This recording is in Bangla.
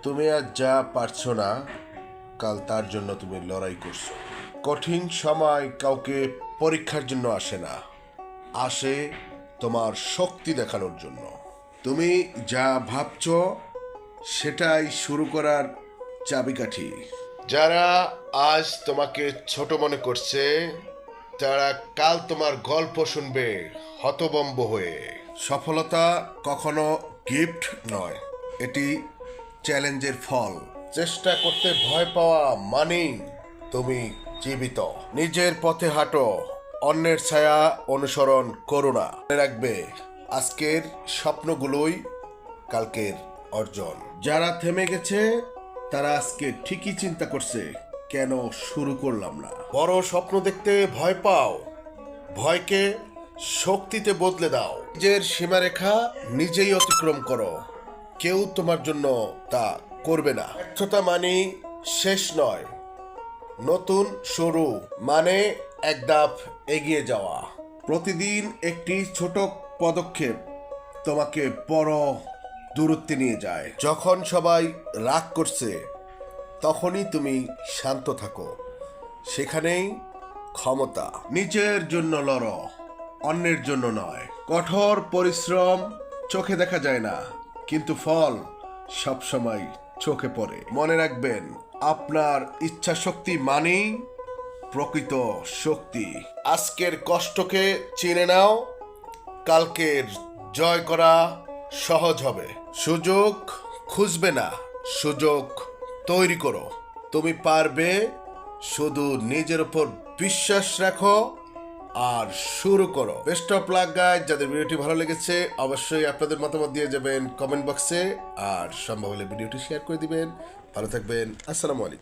তুমি আজ যা পারছো না, কাল তার জন্য তুমি লড়াই করছো। কঠিন সময় কাউকে পরীক্ষার জন্য আসে না, আসে তোমার শক্তি দেখানোর জন্য। তুমি যা ভাবছো সেটাই শুরু করার চাবিকাঠি। যারা আজ তোমাকে ছোট মনে করছে, তারা কাল তোমার গল্প শুনবে হতবম্ব হয়ে। সফলতা কখনো গিফট নয়, এটি চ্যালেঞ্জের ফল। চেষ্টা করতে ভয় পাওয়া মানেই তুমি জীবিত। নিজের পথে হাঁটো, অন্যের ছায়া অনুসরণ করো না। মনে রাখবে, আজকের স্বপ্নগুলোই কালকের অর্জন। যারা থেমে গেছে তারা আজকে ঠিকই চিন্তা করছে, কেন শুরু করলাম না। বড় স্বপ্ন দেখতে ভয় পাও, ভয়কে শক্তিতে বদলে দাও। নিজের সীমারেখা নিজেই অতিক্রম করো, কেউ তোমার জন্য তা করবে না। ব্যর্থতা মানে শেষ নয়, নতুন শুরু মানে এক ধাপ এগিয়ে যাওয়া। প্রতিদিন একটি ছোট পদক্ষেপ তোমাকে বড় দূরত্বে নিয়ে যায়। যখন সবাই রাগ করছে, তখনই তুমি শান্ত থাকো, সেখানেই ক্ষমতা। নিজের জন্য লড়ো, অন্যের জন্য নয়। কঠোর পরিশ্রম চোখে দেখা যায় না, কিন্তু ফল সবসময় চোখে পড়ে। মনে রাখবেন, আপনার ইচ্ছা শক্তি মানেই প্রকৃত শক্তি। আজকের কষ্টকে চিনে নাও, কালকের জয় করা সহজ হবে। সুযোগ খুঁজবে না, সুযোগ তৈরি করো। তুমি পারবে, শুধু নিজের উপর বিশ্বাস রাখো আর শুরু করো। Best of luck guys. যাদের ভিডিওটি ভালো লেগেছে অবশ্যই আপনাদের মতামত দিয়ে যাবেন কমেন্ট বক্সে, আর সম্ভব হলে ভিডিওটি শেয়ার করে দিবেন। ভালো থাকবেন। আসসালামু আলাইকুম।